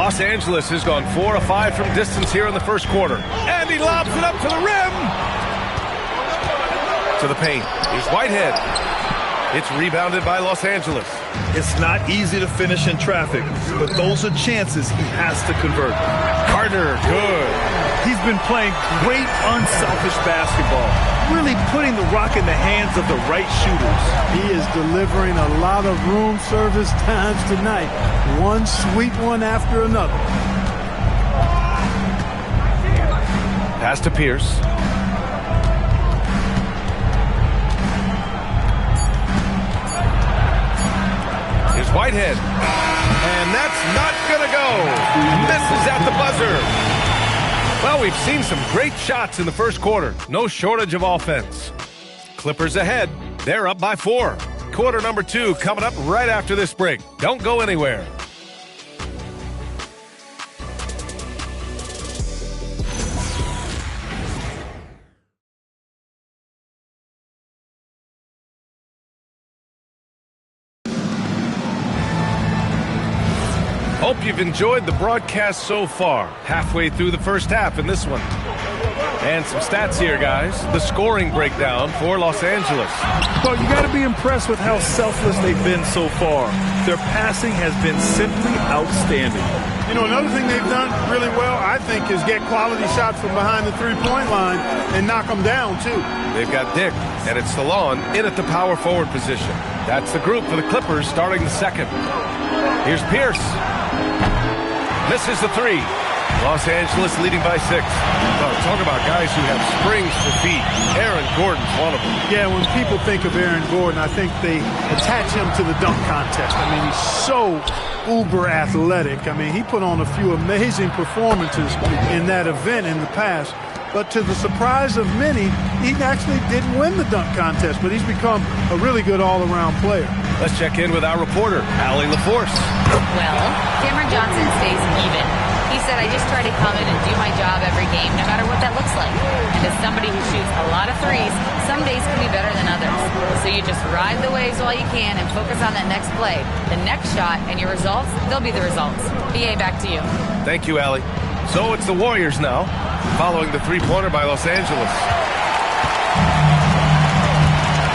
Los Angeles has gone 4 of 5 from distance here in the first quarter. And he lobs it up to the rim. To the paint. Here's Whitehead. It's rebounded by Los Angeles. It's not easy to finish in traffic, but those are chances he has to convert. Carter, good. He's been playing great, unselfish basketball, really putting the rock in the hands of the right shooters. He is delivering a lot of room service times tonight. One sweet one after another. Pass to Pierce. Here's Whitehead. And that's not going to go. Misses at the buzzer. Well, we've seen some great shots in the first quarter. No shortage of offense. Clippers ahead. They're up by 4. Quarter number 2 coming up right after this break. Don't go anywhere. Hope you've enjoyed the broadcast so far. Halfway through the first half in this one. And some stats here, guys. The scoring breakdown for Los Angeles. Well, you got to be impressed with how selfless they've been so far. Their passing has been simply outstanding. You know, another thing they've done really well, I think, is get quality shots from behind the three-point line and knock them down, too. They've got Dick, and it's Salon in at the power forward position. That's the group for the Clippers starting the second. Here's Pierce. Misses the 3. Los Angeles leading by 6. Well, talk about guys who have springs for feet. Aaron Gordon's one of them. Yeah, when people think of Aaron Gordon, I think they attach him to the dunk contest. I mean, he's so uber athletic. I mean, he put on a few amazing performances in that event in the past. But to the surprise of many, he actually didn't win the dunk contest, but he's become a really good all-around player. Let's check in with our reporter, Allie LaForce. Well, Cameron Johnson stays even. He said, I just try to come in and do my job every game, no matter what that looks like. And as somebody who shoots a lot of threes, some days can be better than others. So you just ride the waves while you can and focus on that next play. The next shot and your results, they'll be the results. BA, back to you. Thank you, Allie. So it's the Warriors now, following the three-pointer by Los Angeles.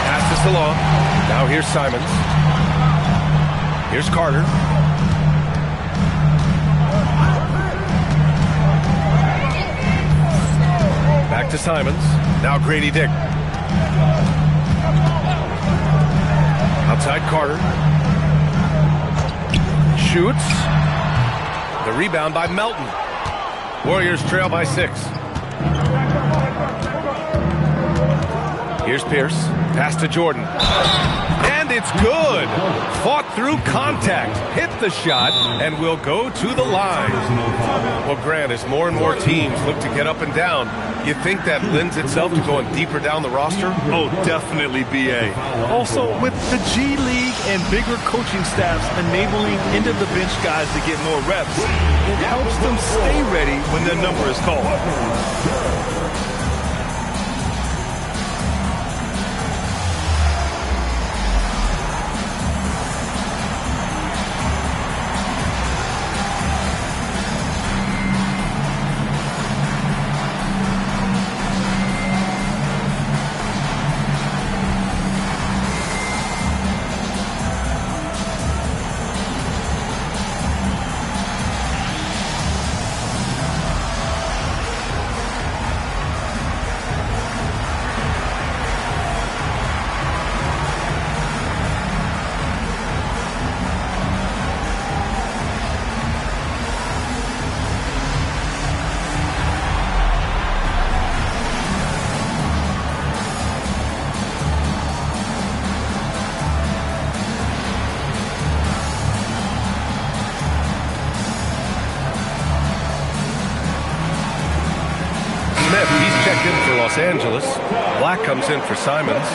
Pass to Salon. Now here's Simons. Here's Carter. Back to Simons. Now Grady Dick. Outside Carter. Shoots. The rebound by Melton. Warriors trail by 6. Here's Pierce. Pass to Jordan. And it's good. Fought through contact. Hit the shot and will go to the line. Well, Grant, as more and more teams look to get up and down, you think that lends itself to going deeper down the roster? Oh, definitely, BA. Also, with the G League and bigger coaching staffs enabling end-of-the-bench guys to get more reps, it helps them stay ready when their number is called. He's checked in for Los Angeles. Black comes in for Simons.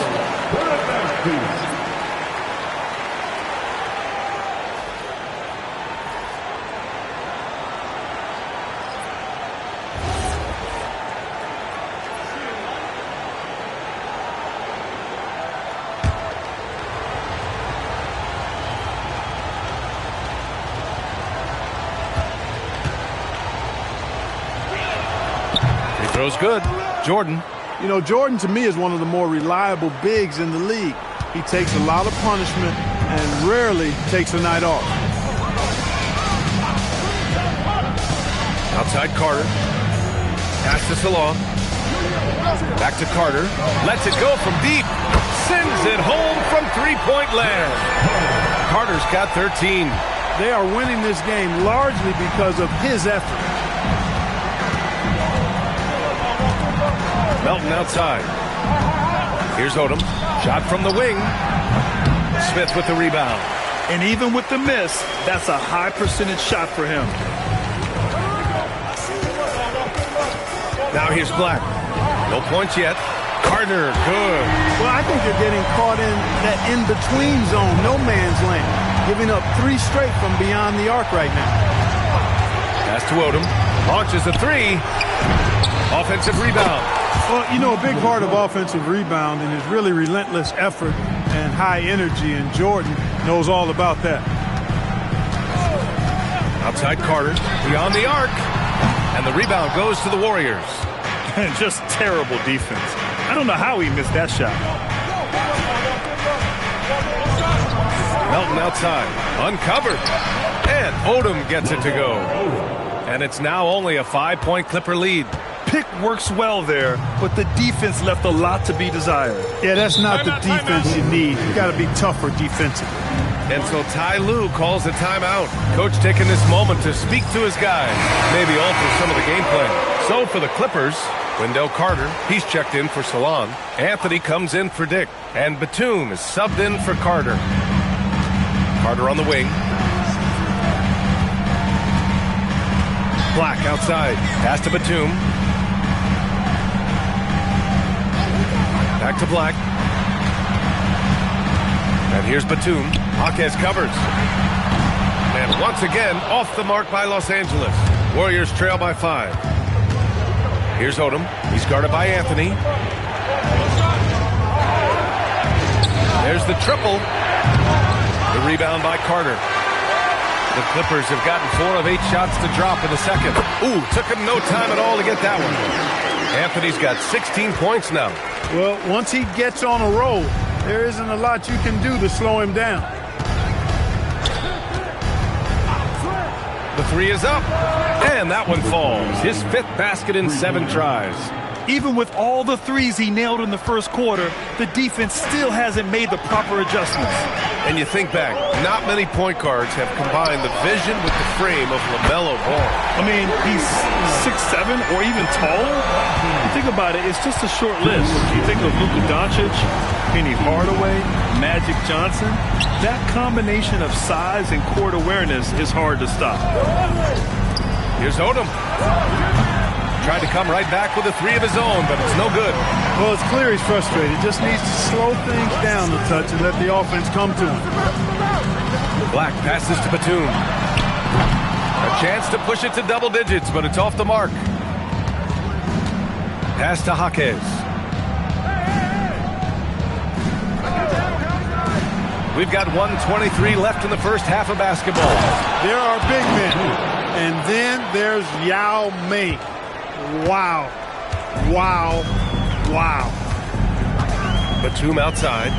Throws good. Jordan. You know, Jordan to me is one of the more reliable bigs in the league. He takes a lot of punishment and rarely takes a night off. Outside Carter. Pass to Salah. Back to Carter. Lets it go from deep. Sends it home from three-point land. Carter's got 13. They are winning this game largely because of his effort. Melton outside. Here's Odom. Shot from the wing. Smith with the rebound. And even with the miss, that's a high percentage shot for him. Now here's Black. No points yet. Carter, good. Well, I think they're getting caught in that in-between zone, no man's land, giving up 3 straight from beyond the arc right now. Pass to Odom. Launches a 3. Offensive rebound. Well, you know, a big part of offensive rebounding is really relentless effort and high energy, and Jordan knows all about that. Outside Carter, beyond the arc, and the rebound goes to the Warriors. Just terrible defense. I don't know how he missed that shot. Melton outside, uncovered, and Odom gets it to go. And it's now only a 5-point Clipper lead. Pick works well there, but the defense left a lot to be desired. Yeah, that's not the defense you need. You got to be tougher defensively. And so Ty Lue calls a timeout. Coach taking this moment to speak to his guys, maybe alter some of the game plan. So for the Clippers, Wendell Carter, he's checked in for Salon. Anthony comes in for Dick. And Batum is subbed in for Carter. Carter on the wing. Black outside. Pass to Batum. Back to Black. And here's Batum. Jaquez covers. And once again, off the mark by Los Angeles. Warriors trail by 5. Here's Odom. He's guarded by Anthony. There's the triple. The rebound by Carter. The Clippers have gotten 4 of 8 shots to drop in the second. Ooh, took him no time at all to get that one. Anthony's got 16 points now. Well, once he gets on a roll, there isn't a lot you can do to slow him down. The 3 is up, and that one falls. His 5th basket in 7 tries. Even with all the threes he nailed in the first quarter, the defense still hasn't made the proper adjustments. And you think back, not many point guards have combined the vision with the frame of LaMelo Ball. I mean, he's 6'7" or even taller. You think about it, it's just a short list. You think of Luka Doncic, Penny Hardaway, Magic Johnson. That combination of size and court awareness is hard to stop. Here's Odom. Tried to come right back with a 3 of his own, but it's no good. Well, it's clear he's frustrated. Just needs to slow things down a touch and let the offense come to him. Black passes to Batum. A chance to push it to double digits, but it's off the mark. Pass to Jaquez. We've got 1:23 left in the first half of basketball. There are big men. And then there's Yao Ming. Wow. Wow. Wow. Batum outside.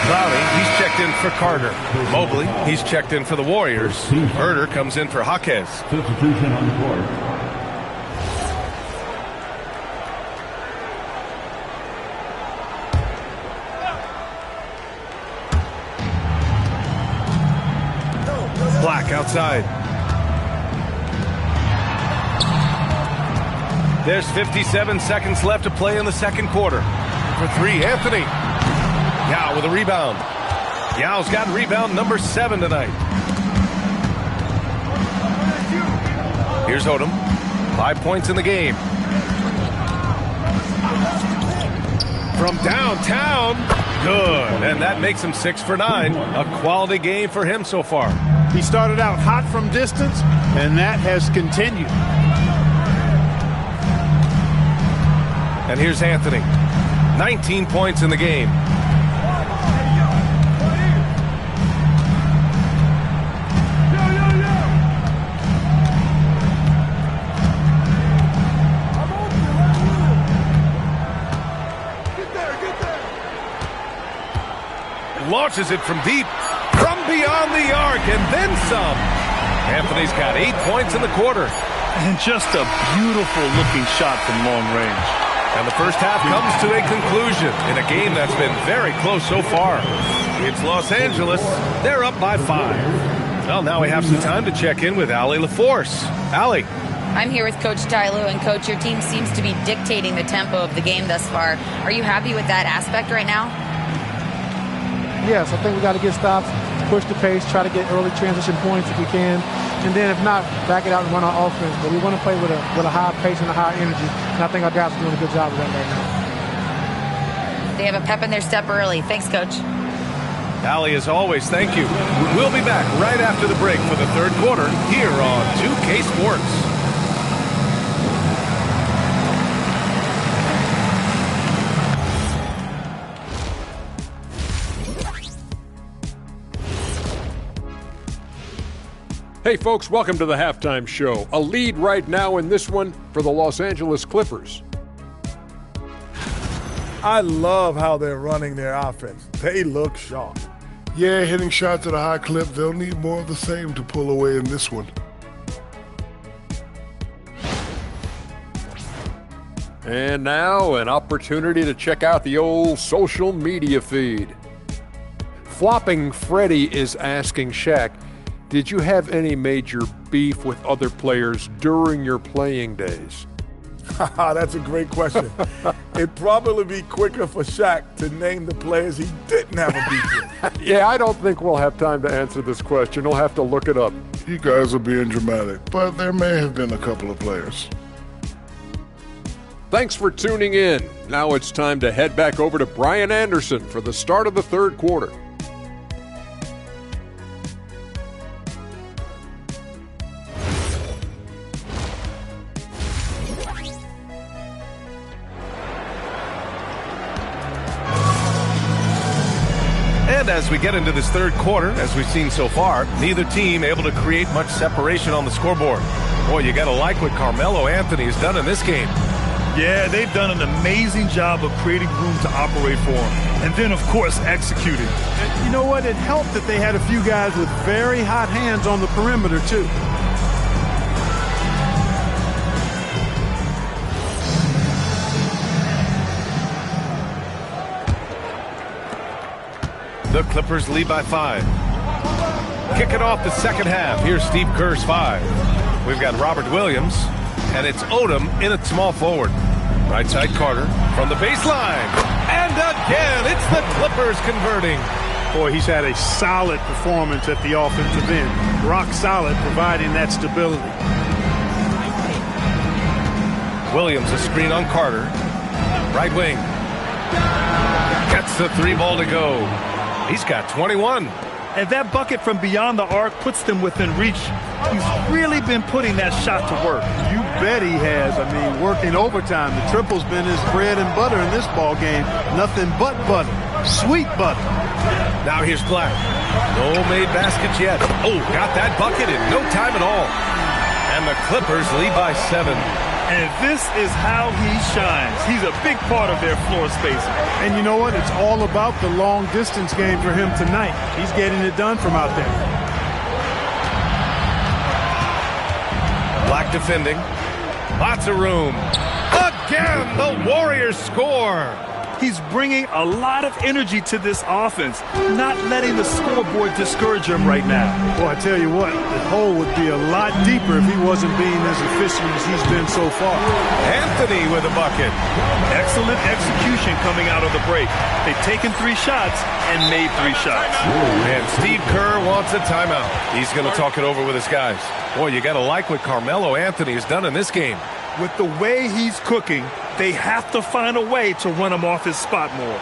Cloudy, he's checked in for Carter. Mobley, he's checked in for the Warriors. Herder comes in for Jaquez. Substitution on the court. Black outside. There's 57 seconds left to play in the second quarter. For 3, Anthony. Yao with a rebound. Yao's got rebound number 7 tonight. Here's Odom. 5 points in the game. From downtown. Good. And that makes him 6 for 9. A quality game for him so far. He started out hot from distance, and that has continued. And here's Anthony. 19 points in the game. launches it from deep, from beyond the arc, and then some. Anthony's got 8 points in the quarter. And just a beautiful-looking shot from long range. And the first half comes to a conclusion in a game that's been very close so far. It's Los Angeles. They're up by 5. Well, now we have some time to check in with Allie LaForce. Allie. I'm here with Coach Ty Lue, and Coach, your team seems to be dictating the tempo of the game thus far. Are you happy with that aspect right now? Yes, I think we got to get stops, push the pace, try to get early transition points if we can, and then if not, back it out and run our offense. But we want to play with a high pace and a high energy, and I think our guys are doing a good job of that right now. They have a pep in their step early. Thanks, Coach. Allie, as always, thank you. We'll be back right after the break for the third quarter here on 2K Sports. Hey folks, welcome to the halftime show. A lead right now in this one for the Los Angeles Clippers. I love how they're running their offense. They look sharp. Yeah, hitting shots at a high clip. They'll need more of the same to pull away in this one. And now an opportunity to check out the old social media feed. Flopping Freddy is asking Shaq, did you have any major beef with other players during your playing days? That's a great question. It'd probably be quicker for Shaq to name the players he didn't have a beef with. Yeah, I don't think we'll have time to answer this question. We'll have to look it up. You guys are being dramatic, but there may have been a couple of players. Thanks for tuning in. Now it's time to head back over to Brian Anderson for the start of the third quarter. And as we get into this third quarter, as we've seen so far, neither team able to create much separation on the scoreboard. Boy, you got to like what Carmelo Anthony has done in this game. Yeah, they've done an amazing job of creating room to operate for him. And then, of course, executing. You know what? It helped that they had a few guys with very hot hands on the perimeter, too. The Clippers lead by 5. Kicking off the second half, here's Steve Kerr's 5. We've got Robert Williams, and it's Odom in at small forward. Right side Carter from the baseline. And again, it's the Clippers converting. Boy, he's had a solid performance at the offensive end. Rock solid, providing that stability. Williams, a screen on Carter. Right wing. Gets the 3-ball to go. He's got 21. And that bucket from beyond the arc puts them within reach. He's really been putting that shot to work. You bet he has. I mean, working overtime. The triple's been his bread and butter in this ball game. Nothing but butter. Sweet butter. Now here's Black. No made baskets yet. Oh, got that bucket in no time at all. And the Clippers lead by 7. And this is how he shines. He's a big part of their floor spacing. And you know what? It's all about the long distance game for him tonight. He's getting it done from out there. Black defending. Lots of room. Again, the Warriors score. He's bringing a lot of energy to this offense, not letting the scoreboard discourage him right now. Well, I tell you what, the hole would be a lot deeper if he wasn't being as efficient as he's been so far. Anthony with a bucket. Excellent execution coming out of the break. They've taken 3 shots and made 3 shots. And Steve Kerr wants a timeout. He's going to talk it over with his guys. Boy, you got to like what Carmelo Anthony has done in this game. With the way he's cooking, they have to find a way to run him off his spot more.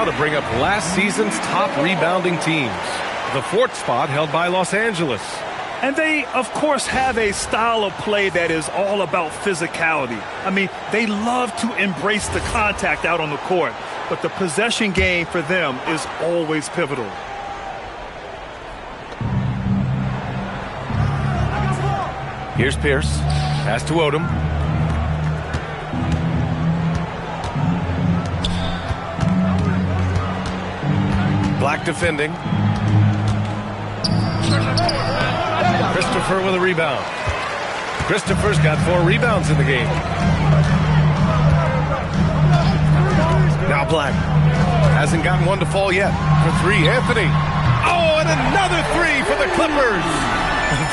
now to bring up last season's top rebounding teams. The 4th spot held by Los Angeles. And they, of course, have a style of play that is all about physicality. I mean, they love to embrace the contact out on the court, but the possession game for them is always pivotal. Here's Pierce. Pass to Odom. Black defending. Christopher with a rebound. Christopher's got 4 rebounds in the game. Now Black. Hasn't gotten one to fall yet. For 3, Anthony. Oh, and another 3 for the Clippers.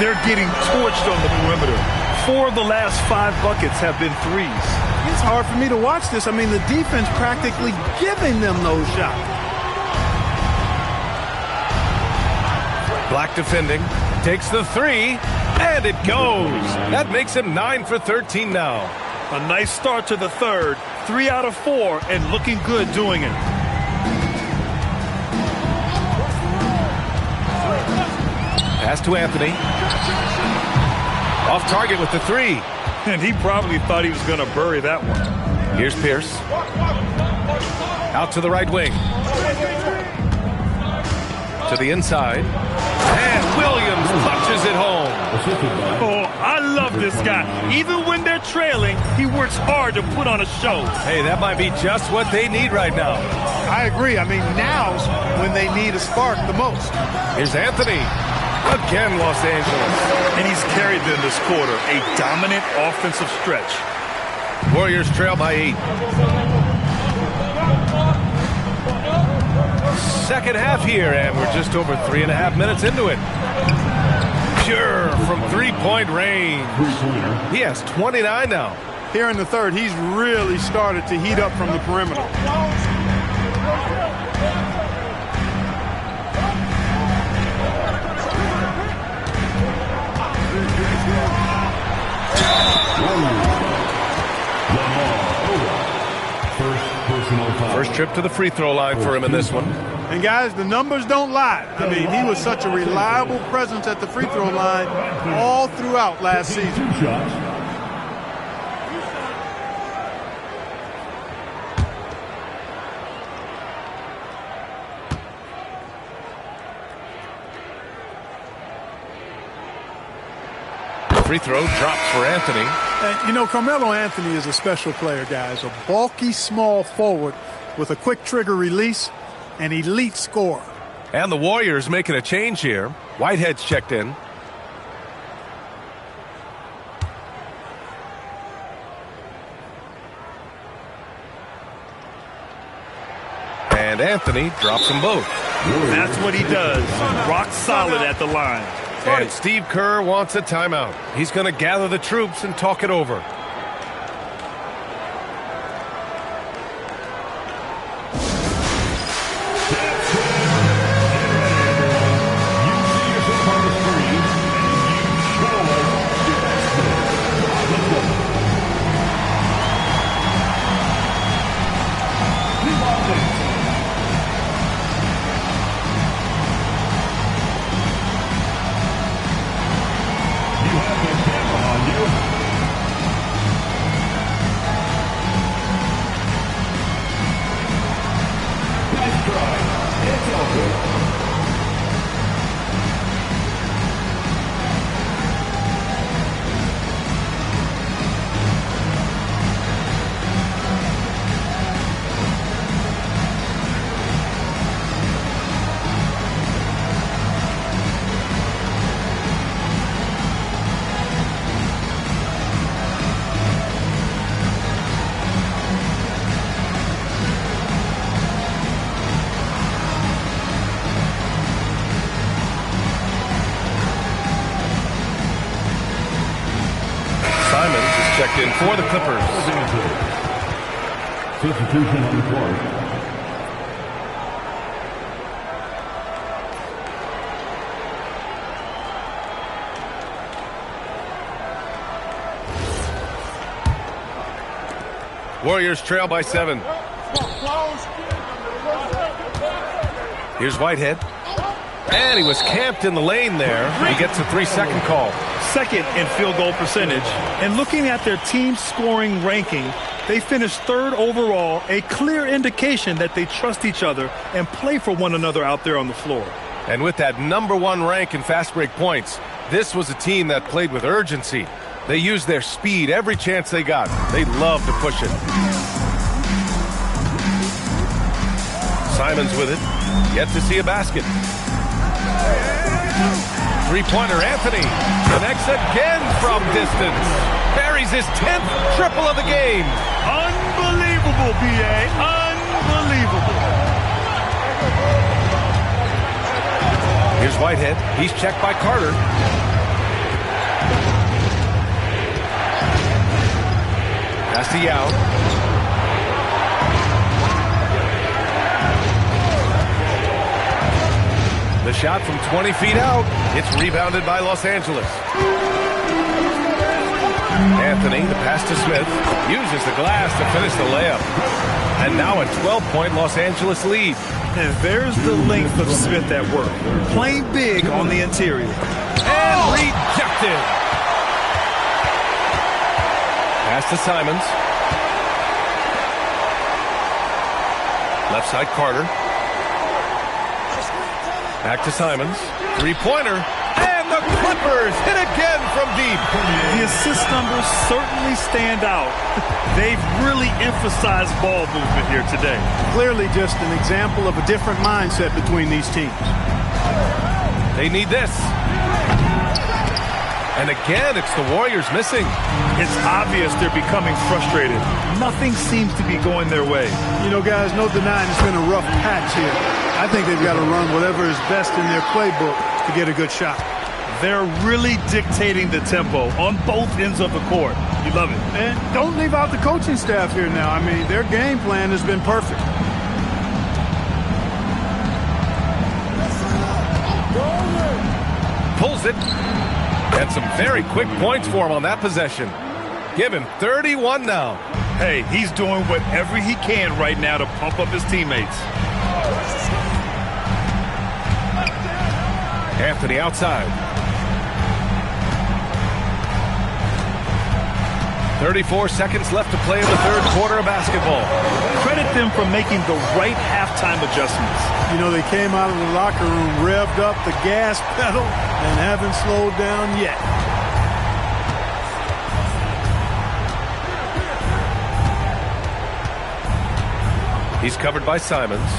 They're getting torched on the perimeter. 4 of the last 5 buckets have been threes. It's hard for me to watch this. I mean, the defense practically giving them those shots. Black defending. Takes the 3, and it goes. That makes him 9 for 13 now. A nice start to the 3rd. 3 out of 4, and looking good doing it. Pass to Anthony. Off target with the 3. And he probably thought he was going to bury that one. Here's Pierce. Out to the right wing. To the inside. And Williams punches it home. Oh, I love this guy. Even when they're trailing, he works hard to put on a show. Hey, that might be just what they need right now. I agree. I mean, now's when they need a spark the most. Here's Anthony. Again, Los Angeles. And he's carried them this quarter. A dominant offensive stretch. Warriors trail by 8. Second half here, and we're just over 3.5 minutes into it. Pure from 3-point range. He has 29 now. Here in the 3rd, he's really started to heat up from the perimeter. First trip to the free throw line for him in this one. And guys, the numbers don't lie. I mean, he was such a reliable presence at the free throw line all throughout last season. Free throw drops for Anthony. And, you know, Carmelo Anthony is a special player, guys. A bulky, small forward with a quick trigger release, an elite scorer. And the Warriors making a change here. Whitehead's checked in. And Anthony drops them both. That's what he does. Rock solid at the line. And Steve Kerr wants a timeout. He's going to gather the troops and talk it over. Checked in for the Clippers. Substitution on the court. Warriors trail by 7. Here's Whitehead. And he was camped in the lane there. He gets a 3-second call. Second in field goal percentage. And looking at their team scoring ranking, they finished third overall, a clear indication that they trust each other and play for one another out there on the floor. And with that #1 rank in fast break points, this was a team that played with urgency. They used their speed every chance they got. They love to push it. Simons with it. Yet to see a basket. Three-pointer Anthony connects again from distance. Buries his 10th triple of the game. Unbelievable, B.A. Unbelievable. Here's Whitehead. He's checked by Carter. Pass to Yao. The shot from 20 feet out. It's rebounded by Los Angeles. Anthony, the pass to Smith, uses the glass to finish the layup. And now a 12-point Los Angeles lead. And there's the length of Smith at work. Playing big on the interior. And rejected. Pass to Simons. Left side Carter. Back to Simons. Three-pointer. And the Clippers hit again from deep. The assist numbers certainly stand out. They've really emphasized ball movement here today. Clearly just an example of a different mindset between these teams. They need this. And again, it's the Warriors missing. It's obvious they're becoming frustrated. Nothing seems to be going their way. You know, guys, no denying it's been a rough patch here. I think they've got to run whatever is best in their playbook to get a good shot. They're really dictating the tempo on both ends of the court. You love it. And don't leave out the coaching staff here now. I mean, their game plan has been perfect. Pulls it. And some very quick points for him on that possession. Give him 31 now. Hey, he's doing whatever he can right now to pump up his teammates. Anthony outside. 34 seconds left to play in the third quarter of basketball. Credit them for making the right halftime adjustments. You know, they came out of the locker room, revved up the gas pedal, and haven't slowed down yet. He's covered by Simons.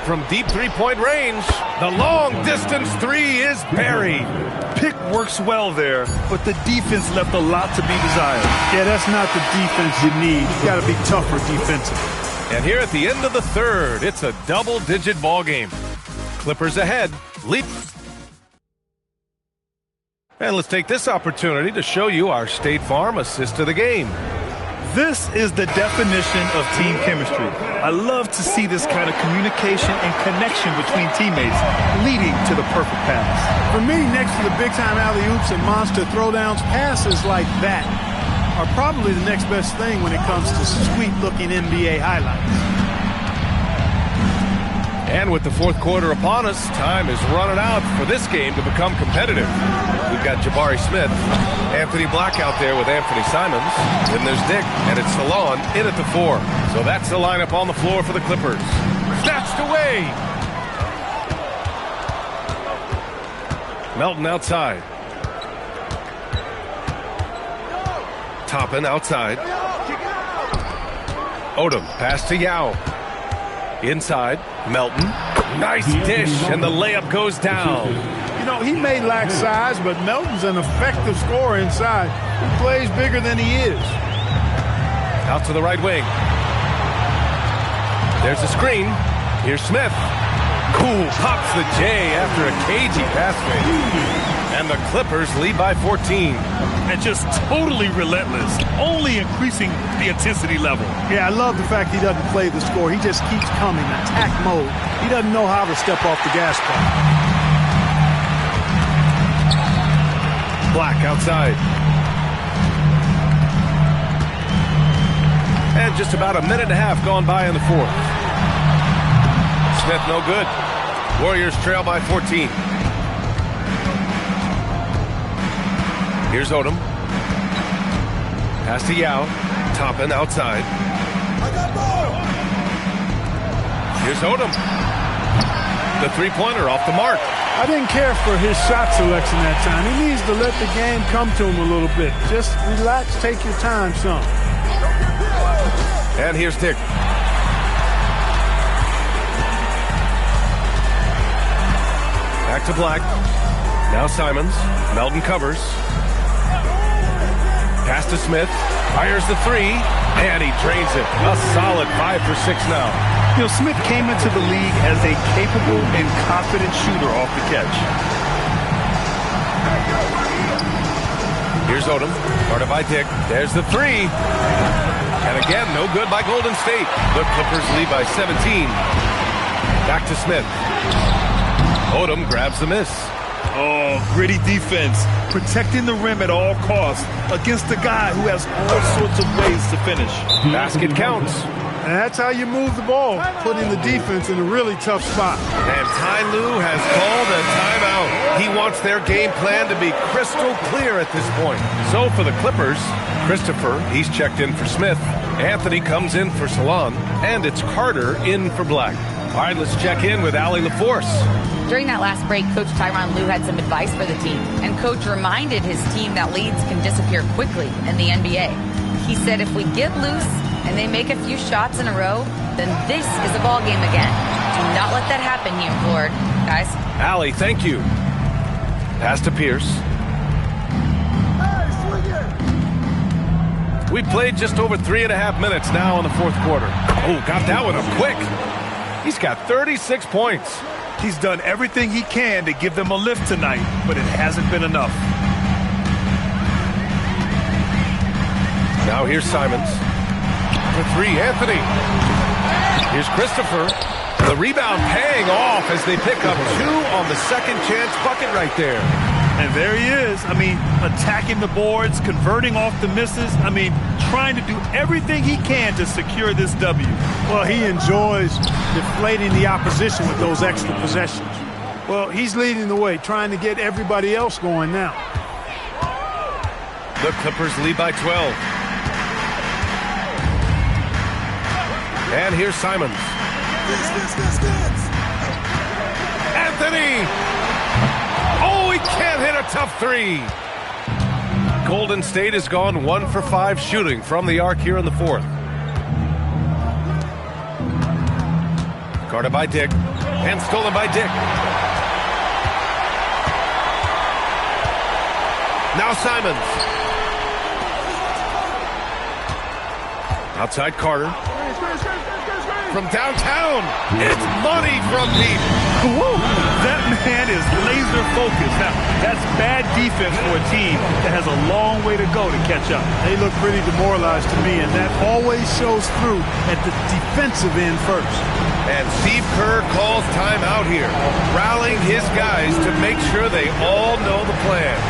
From deep three-point range, the long-distance three is buried. Pick works well there, but the defense left a lot to be desired. Yeah, that's not the defense you need. You've got to be tougher defensively. And here at the end of the third, it's a double-digit ball game. Clippers ahead. Leap. And let's take this opportunity to show you our State Farm assist of the game. This is the definition of team chemistry. I love to see this kind of communication and connection between teammates leading to the perfect pass. For me, next to the big-time alley-oops and monster throwdowns, passes like that are probably the next best thing when it comes to sweet-looking NBA highlights. And with the fourth quarter upon us, time is running out for this game to become competitive. We've got Jabari Smith, Anthony Black out there with Anthony Simons. Then there's Dick, and it's Salon in at the 4. So that's the lineup on the floor for the Clippers. Snatched away. Melton outside. Toppin outside. Odom, pass to Yao. Inside, Melton. Nice dish, and the layup goes down. You know, he may lack size, but Melton's an effective scorer inside. He plays bigger than he is. Out to the right wing. There's a screen. Here's Smith. Cool, pops the J after a cagey pass fake. And the Clippers lead by 14. And just totally relentless, only increasing the intensity level. Yeah, I love the fact he doesn't play the score. He just keeps coming, attack mode. He doesn't know how to step off the gas pedal. Black outside. with just about a minute and a half gone by in the fourth. Smith no good. Warriors trail by 14. Here's Odom. Pass to Yao. Toppin outside. Here's Odom. The three-pointer off the mark. I didn't care for his shot selection that time. He needs to let the game come to him a little bit. Just relax, take your time, son. And here's Dick. Back to Black. Now Simons. Melton covers. Pass to Smith. Fires the three. And he drains it. A solid 5 for 6 now. You know, Smith came into the league as a capable and confident shooter off the catch. Here's Odom. Guarded by Dick. There's the three. And again, no good by Golden State. The Clippers lead by 17. Back to Smith. Odom grabs the miss. Oh, gritty defense. Protecting the rim at all costs against a guy who has all sorts of ways to finish. Basket counts. And that's how you move the ball, putting the defense in a really tough spot. And Ty Lue has called a timeout. He wants their game plan to be crystal clear at this point. So for the Clippers, Christopher, he's checked in for Smith. Anthony comes in for Salon. And it's Carter in for Black. All right, let's check in with Allie LaForce. During that last break, Coach Tyronn Lue had some advice for the team. And Coach reminded his team that leads can disappear quickly in the NBA. He said if we get loose and they make a few shots in a row, then this is a ball game again. Do not let that happen, he implored. Guys. Allie, thank you. Pass to Pierce. We played just over 3.5 minutes now in the fourth quarter. Oh, got that one up quick. He's got 36 points. He's done everything he can to give them a lift tonight, but it hasn't been enough. Now here's Simons. For three, Anthony. Here's Christopher. The rebound paying off as they pick up 2 on the second chance bucket right there. And there he is. I mean, attacking the boards, converting off the misses. I mean, trying to do everything he can to secure this W. Well, he enjoys deflating the opposition with those extra possessions. Well, he's leading the way, trying to get everybody else going now. The Clippers lead by 12. And here's Simons. Anthony! Oh, he can't hit a tough three. Golden State has gone 1 for 5 shooting from the arc here in the fourth. Guarded by Dick. And stolen by Dick. Now Simons. Outside Carter. From downtown, it's money from deep. Whoa, that man is laser focused. Now, that's bad defense for a team that has a long way to go to catch up. They look pretty demoralized to me, and that always shows through at the defensive end first. And Steve Kerr calls timeout here, rallying his guys to make sure they all know the plan.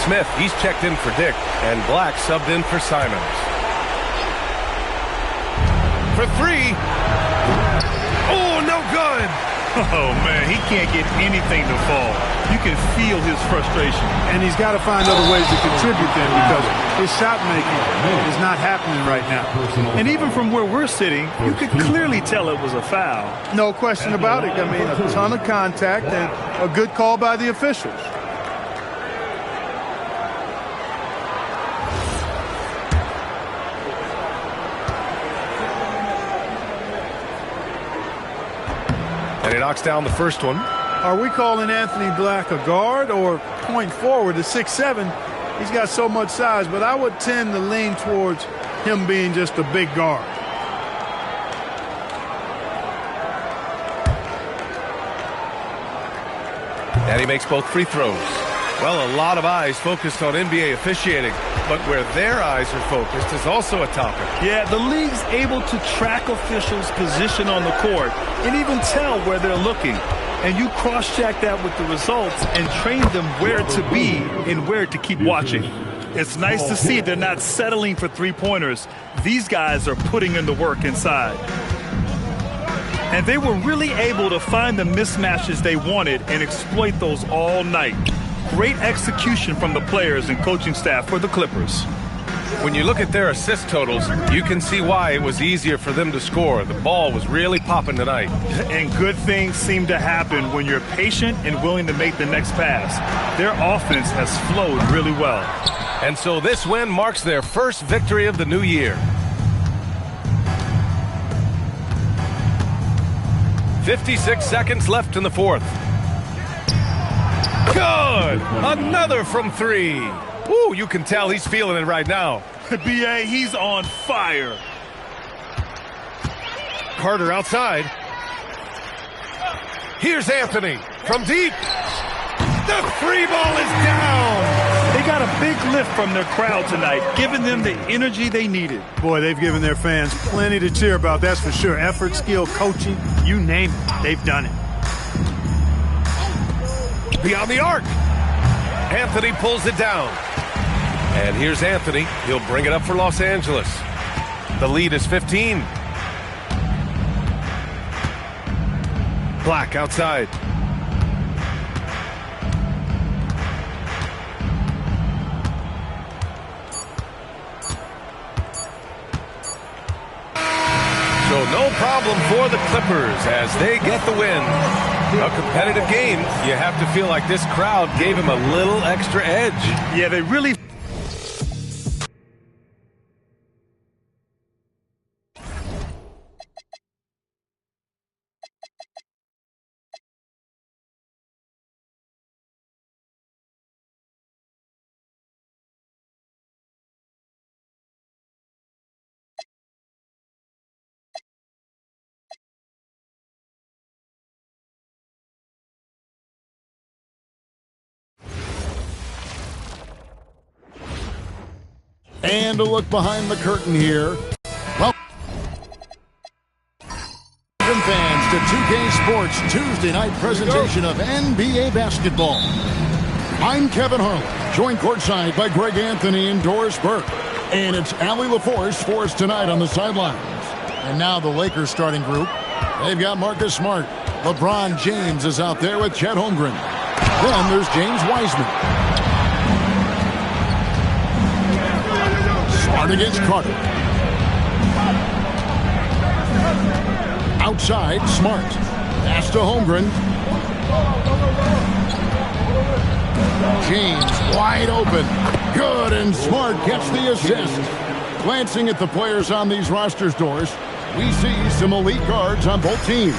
Smith, he's checked in for Dick, and Black subbed in for Simons. For three. Oh, no good. Oh, man, he can't get anything to fall. You can feel his frustration. And he's got to find other ways to contribute then, because his shot making is not happening right now. And even from where we're sitting, you could clearly tell it was a foul. No question about it. I mean, a ton of contact and a good call by the officials. And he knocks down the first one. Are we calling Anthony Black a guard or point forward? At 6'7", he's got so much size, but I would tend to lean towards him being just a big guard. And he makes both free throws. Well, a lot of eyes focused on NBA officiating, but where their eyes are focused is also a topic. Yeah, the league's able to track officials' position on the court and even tell where they're looking. And you cross-check that with the results and train them where to be and where to keep watching. It's nice to see they're not settling for three-pointers. These guys are putting in the work inside. And they were really able to find the mismatches they wanted and exploit those all night. Great execution from the players and coaching staff for the Clippers. When you look at their assist totals, you can see why it was easier for them to score. The ball was really popping tonight. And good things seem to happen when you're patient and willing to make the next pass. Their offense has flowed really well. And so this win marks their first victory of the new year. 56 seconds left in the fourth. Good! Another from three. Ooh, you can tell he's feeling it right now. B.A., he's on fire. Carter outside. Here's Anthony from deep. The three ball is down. They got a big lift from their crowd tonight, giving them the energy they needed. Boy, they've given their fans plenty to cheer about, that's for sure. Effort, skill, coaching, you name it, they've done it. Beyond the arc. Anthony pulls it down. And here's Anthony. He'll bring it up for Los Angeles. The lead is 15. Black outside. So no problem for the Clippers as they get the win. A competitive game. You have to feel like this crowd gave him a little extra edge. Yeah, they really... And a look behind the curtain here. Welcome fans to 2K Sports Tuesday night presentation of NBA basketball. I'm Kevin Harlan, joined courtside by Greg Anthony and Doris Burke. And it's Allie LaForce for us tonight on the sidelines. And now the Lakers starting group. They've got Marcus Smart. LeBron James is out there with Chet Holmgren. Then there's James Wiseman. Smart against Carter. Outside, Smart. Pass to Holmgren. James wide open. Good, and Smart gets the assist. Glancing at the players on these rosters, Doris, we see some elite guards on both teams.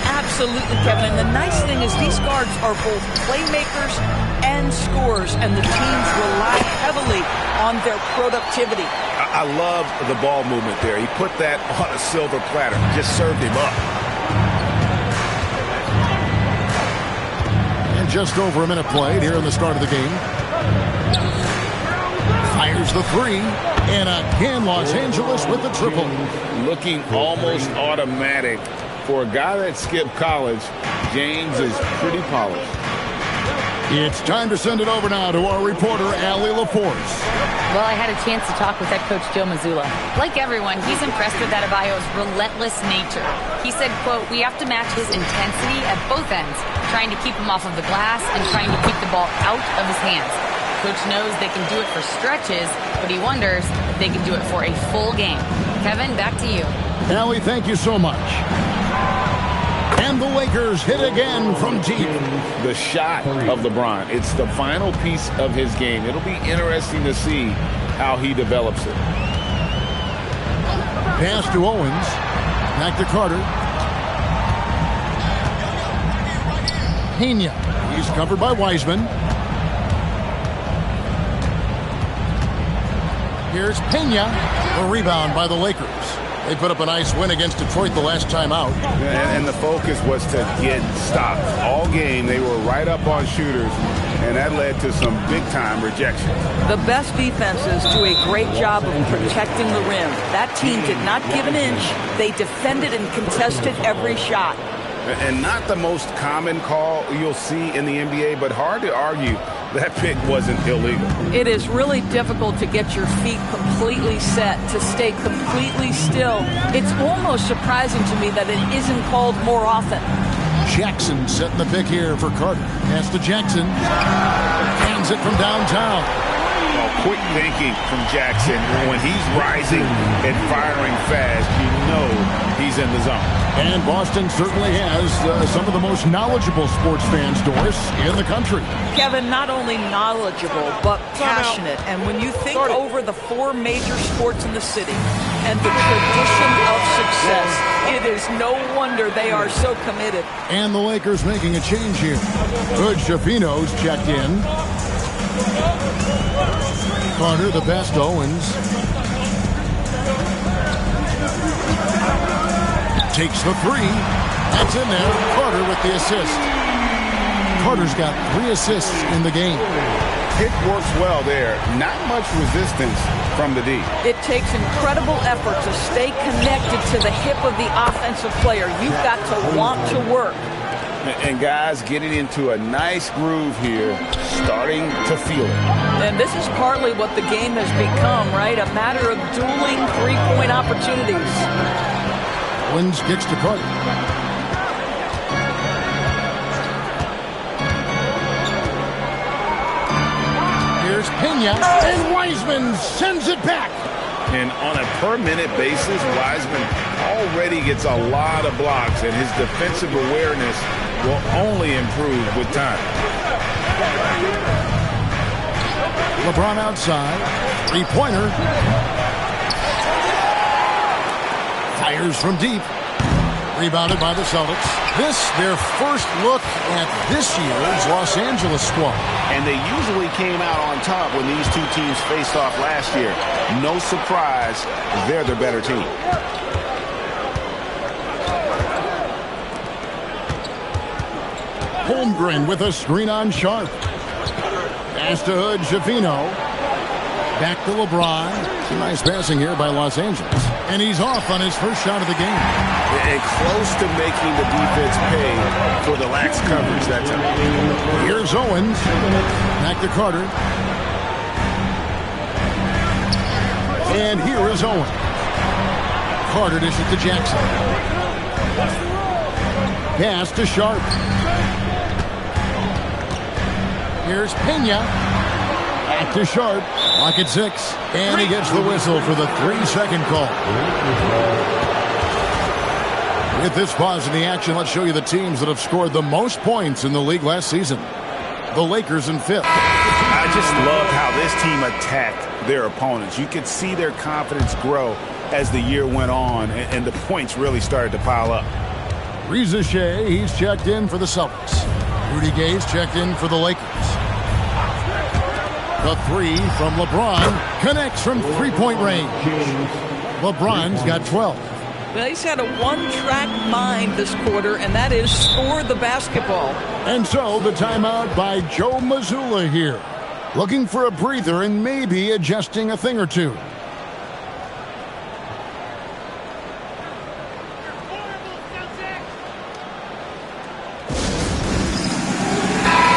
Absolutely, Kevin. And the nice thing is these guards are both playmakers and scorers, and the teams rely heavily on their productivity. I love the ball movement there. He put that on a silver platter. Just served him up. And just over a minute played here in the start of the game. Fires the three. And again, Los Angeles with the triple. Looking almost automatic. For a guy that skipped college, James is pretty polished. It's time to send it over now to our reporter, Allie LaForce. Well, I had a chance to talk with head coach Joe Mazzulla. Like everyone, he's impressed with Adebayo's relentless nature. He said, quote, "We have to match his intensity at both ends, trying to keep him off of the glass and trying to keep the ball out of his hands. Coach knows they can do it for stretches, but he wonders if they can do it for a full game." Kevin, back to you. Allie, thank you so much. And the Lakers hit again from deep. The shot of LeBron. It's the final piece of his game. It'll be interesting to see how he develops it. Pass to Owens. Back to Carter. Pena. He's covered by Wiseman. Here's Pena. The rebound by the Lakers. They put up a nice win against Detroit the last time out. And the focus was to get stops. All game, they were right up on shooters, and that led to some big-time rejections. The best defenses do a great job of protecting the rim. That team did not give an inch. They defended and contested every shot. And not the most common call you'll see in the NBA, but hard to argue that pick wasn't illegal. It is really difficult to get your feet completely set, to stay completely still. It's almost surprising to me that it isn't called more often. Jackson setting the pick here for Carter. Pass to Jackson. Hands it from downtown. Quick thinking from Jackson. When he's rising and firing fast, you know he's in the zone. And Boston certainly has some of the most knowledgeable sports fans, Doris, in the country. Kevin, not only knowledgeable, but passionate. And when you think over the 4 major sports in the city and the tradition of success, it is no wonder they are so committed. And the Lakers making a change here. Good Shafino's checked in. Carter, the pass to Owens. Takes the 3. That's in there. Carter with the assist. Carter's got 3 assists in the game. Pick works well there. Not much resistance from the D. It takes incredible effort to stay connected to the hip of the offensive player. You've got to want to work. And guys getting into a nice groove here, starting to feel it. And this is partly what the game has become, right? A matter of dueling three-point opportunities. Owens kicks to Carter. Here's Pena, and Wiseman sends it back. And on a per-minute basis, Wiseman already gets a lot of blocks, and his defensive awareness will only improve with time. LeBron outside. 3-pointer. Fires from deep. Rebounded by the Celtics. This, their first look at this year's Los Angeles squad. And they usually came out on top when these two teams faced off last year. No surprise, they're the better team. Holmgren with a screen on Sharp. Pass to Hood, Shafino. Back to LeBron. Some nice passing here by Los Angeles. And he's off on his first shot of the game. And close to making the defense pay for the lax coverage that time. Here's Owens. Back to Carter. And here is Owens. Carter dishes to Jackson. Pass to Sharp. Here's Pena. Back to Sharp. Lock at 6. And he gets the whistle for the 3-second call. With this pause in the action, let's show you the teams that have scored the most points in the league last season. The Lakers in 5th. I just loved how this team attacked their opponents. You could see their confidence grow as the year went on, and the points really started to pile up. Reza Shea, he's checked in for the Celtics. Rudy Gay's checked in for the Lakers. The 3 from LeBron connects from 3-point range. LeBron's got 12. Well, he's had a one-track mind this quarter, and that is score the basketball. And so the timeout by Joe Mazzulla here. Looking for a breather and maybe adjusting a thing or two.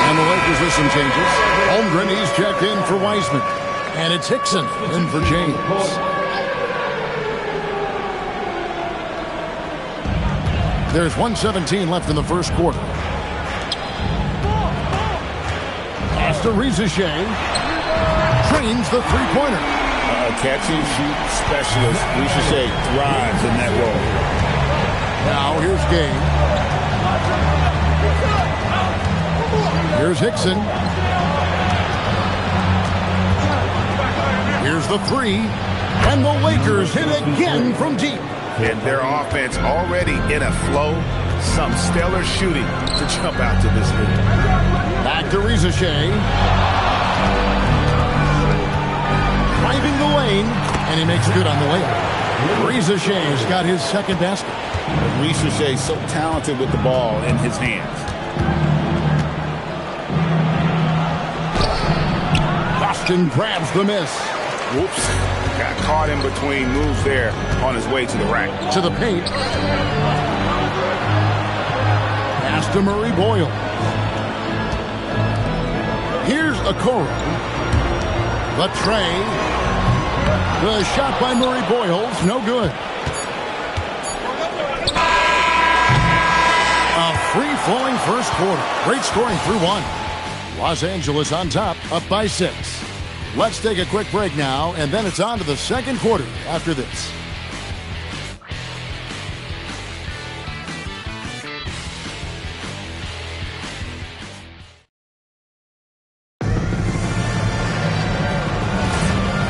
And the Lakers with some changes. Holmgren, he's checked in for Wiseman. And it's Hickson in for James. There's 1:17 left in the first quarter. Pass to Reza Shea. Trains the 3-pointer. A catch-and-shoot specialist, Reza Shea, thrives in that role. Now here's Gay. Here's Hickson. Here's the 3. And the Lakers hit again from deep. And their offense already in a flow. some stellar shooting to jump out to this lead. Back to Jsk. Driving the lane, and he makes good on the layup. Jsk's got his second basket. Jsk so talented with the ball in his hands. Boston grabs the miss. Whoops. Got caught in between moves there on his way to the rack. To the paint. Pass to Murray Boyle. Here's Okoro. The tray. The shot by Murray Boyles, no good. A free-flowing first quarter. Great scoring through 1. Los Angeles on top, up by 6. Let's take a quick break now, and then it's on to the second quarter after this.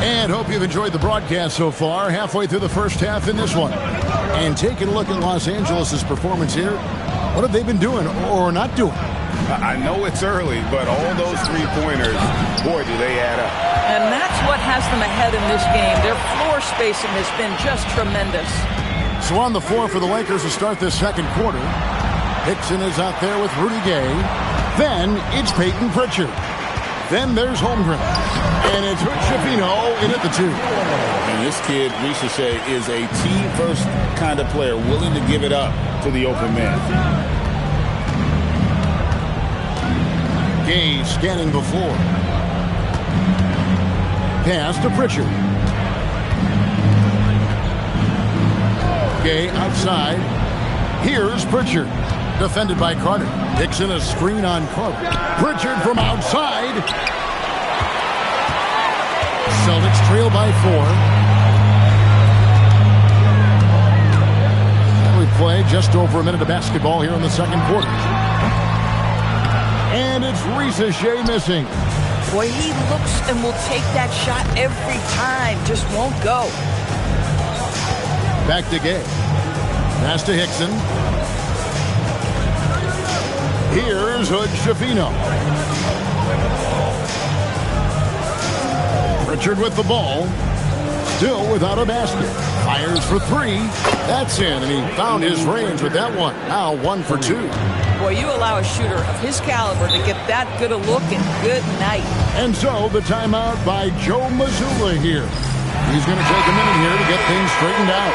And hope you've enjoyed the broadcast so far, halfway through the first half in this one. And taking a look at Los Angeles' performance here, what have they been doing or not doing? I know it's early, but all those three-pointers, boy, do they add up. And that's what has them ahead in this game. Their floor spacing has been just tremendous. So on the floor for the Lakers to start this second quarter, Hickson is out there with Rudy Gay. Then it's Peyton Pritchard. Then there's Holmgren. And it's Schifino in at the 2. And this kid, Jsk, is a team-first kind of player, willing to give it up to the open man. Gay scanning the floor. Pass to Pritchard. Gay outside. Here's Pritchard. Defended by Carter. Hickson a screen on Carter. Pritchard from outside. Celtics trail by 4. And we play just over a minute of basketball here in the second quarter. And it's Jsk missing. Boy, he looks and will take that shot every time. Just won't go. Back to Gay. Pass to Hickson. Here's Schifino. Pritchard with the ball. Still without a basket. Fires for 3. That's in, and he found his range with that one. Now 1 for 2. Boy, you allow a shooter of his caliber to get that good a look, and good night. And so the timeout by Joe Mazzulla here. He's going to take a minute here to get things straightened out.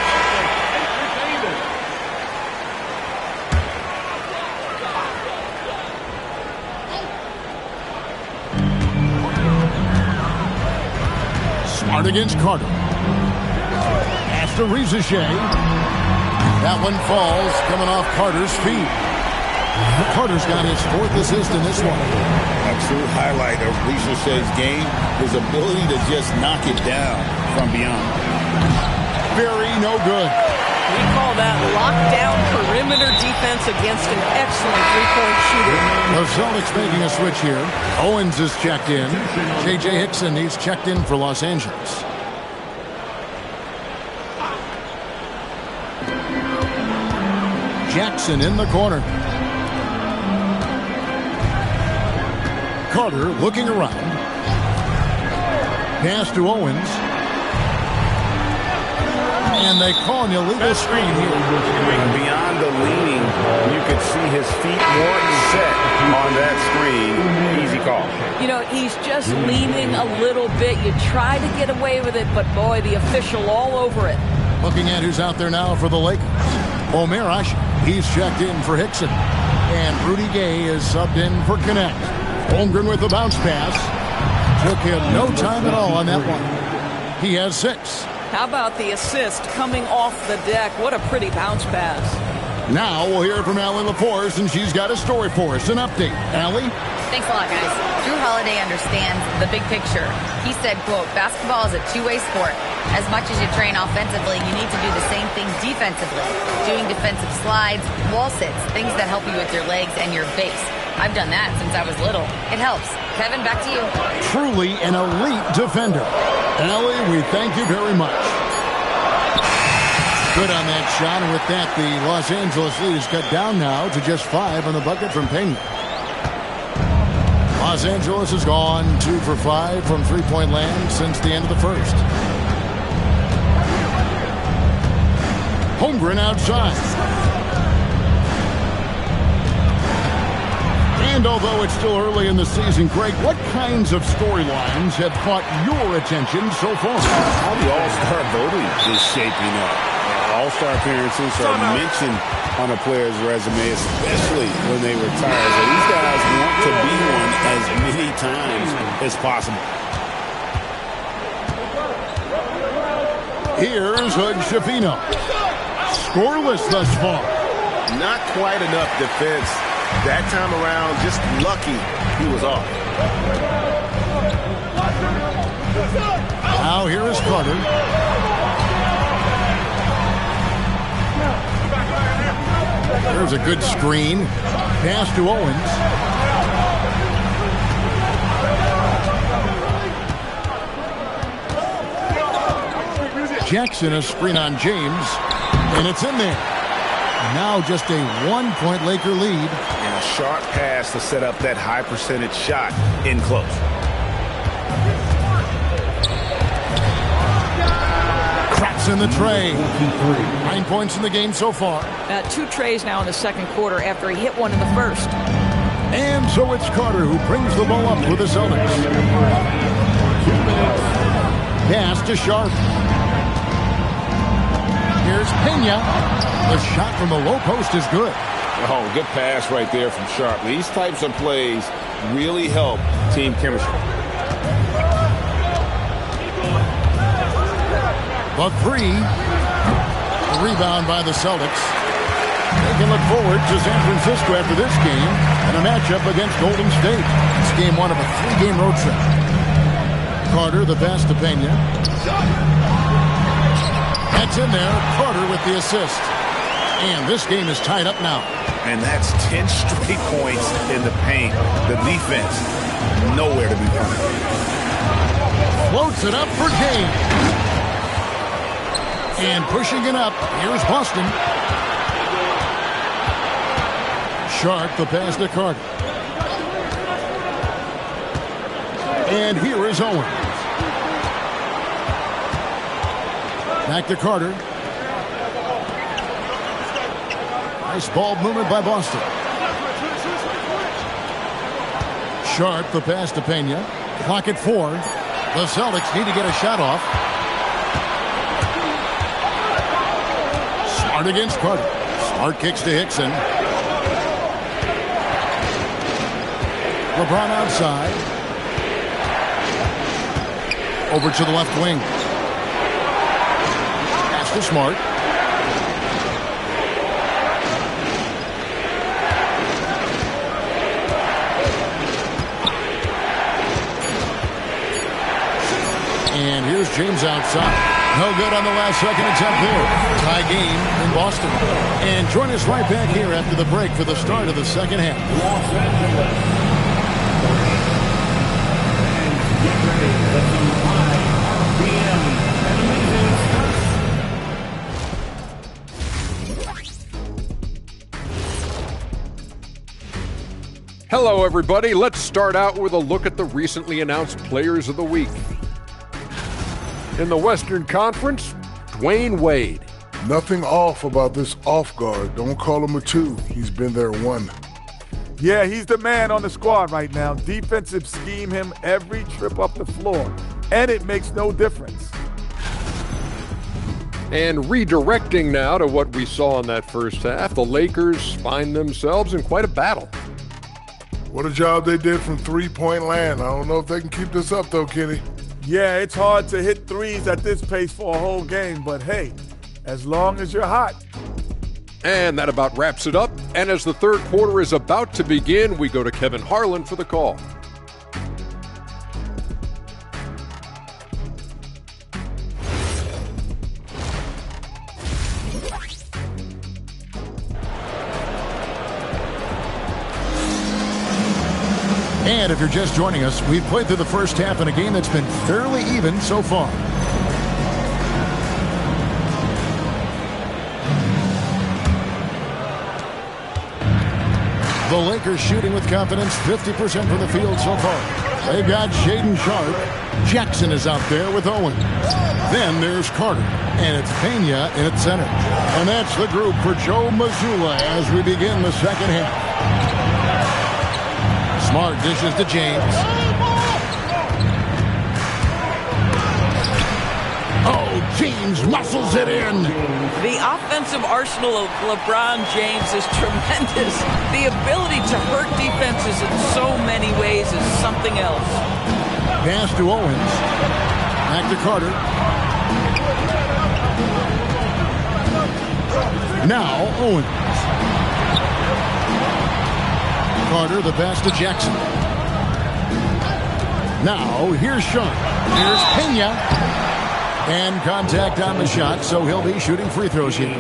Smart against Carter. Pass to Jsk. That one falls, coming off Carter's feet. Carter's got his 4th assist in this one. A true highlight of Jsk's game, his ability to just knock it down from beyond. Very no good. We call that lockdown perimeter defense against an excellent three-point shooter. The Celtics making a switch here. Owens is checked in. J.J. Hickson, he's checked in for Los Angeles. Jackson in the corner. Carter looking around. Pass to Owens. And they call an illegal screen here. Beyond the leaning, you could see his feet more set on that screen. Easy call. You know, he's just leaning a little bit. You try to get away with it, but boy, the official all over it. Looking at who's out there now for the Lakers. Omer Ashe, he's checked in for Hickson. And Rudy Gay is subbed in for Connect. Holmgren with the bounce pass. Took him no time at all on that one. He has 6. How about the assist coming off the deck? What a pretty bounce pass. Now we'll hear from Allie LaForce, and she's got a story for us. An update. Allie? Thanks a lot, guys. Drew Holiday understands the big picture. He said, quote, basketball is a two-way sport. As much as you train offensively, you need to do the same thing defensively. Doing defensive slides, wall sits, things that help you with your legs and your base. I've done that since I was little. It helps. Kevin, back to you. Truly an elite defender. Allie, we thank you very much. Good on that shot, and with that, the Los Angeles lead is cut down now to just 5 on the bucket from Pena. Los Angeles has gone 2 for 5 from three-point land since the end of the first. Holmgren outside. And although it's still early in the season, Greg, what kinds of storylines have caught your attention so far? How the All-Star voting is shaping up. All-Star appearances are mentioned on a player's resume, especially when they retire. So these guys want to be one as many times as possible. Here's Shafino. Scoreless thus far. Not quite enough defense that time around. Just lucky he was off. Now here is Carter. There's a good screen. Pass to Owens. Jackson a screen on James. And it's in there. Now just a 1-point Laker lead. And a sharp pass to set up that high percentage shot in close. Cracks in the tray. 9 points in the game so far. 2 trays now in the second quarter after he hit one in the first. And so it's Carter who brings the ball up with the Celtics. Pass to Sharp. Here's Pena. The shot from the low post is good. Oh, good pass right there from Sharp. These types of plays really help team chemistry. The 3. The rebound by the Celtics. They can look forward to San Francisco after this game and a matchup against Golden State. It's game 1 of a 3-game road trip. Carter, the pass to Pena. That's in there. Carter with the assist. And this game is tied up now. And that's 10 straight points in the paint. The defense, nowhere to be found. Floats it up for James. And pushing it up, here's Boston. Sharp, the pass to Carter. And here is Owens. Back to Carter. Nice ball movement by Boston. Sharp, the pass to Pena. Clock at 4. The Celtics need to get a shot off. Smart against Carter. Smart kicks to Hickson. LeBron outside. Over to the left wing. Pass to Smart. And here's James outside. No good on the last second attempt there. Tie game in Boston. And join us right back here after the break for the start of the second half. Hello, everybody. Let's start out with a look at the recently announced Players of the Week. In the Western Conference, Dwayne Wade. Nothing off about this off guard. Don't call him a 2. He's been there 1. Yeah, he's the man on the squad right now. Defensive scheme him every trip up the floor, and it makes no difference. And redirecting now to what we saw in that first half, the Lakers find themselves in quite a battle. What a job they did from three-point land. I don't know if they can keep this up, though, Kenny. Yeah, it's hard to hit threes at this pace for a whole game, but hey, as long as you're hot. And that about wraps it up. And as the third quarter is about to begin, we go to Kevin Harlan for the call. And if you're just joining us, we've played through the first half in a game that's been fairly even so far. The Lakers shooting with confidence, 50% from the field so far. They've got Shaedon Sharpe. Jackson is out there with Owens. Then there's Carter, and it's Pena in at center. And that's the group for Joe Mazzulla as we begin the second half. Smart dishes to James. Oh, James muscles it in. The offensive arsenal of LeBron James is tremendous. The ability to hurt defenses in so many ways is something else. Pass to Owens. Back to Carter. Now Owens. Carter, the pass to Jackson. Now here's Sharpe. Here's Pena. And contact on the shot, so he'll be shooting free throws here.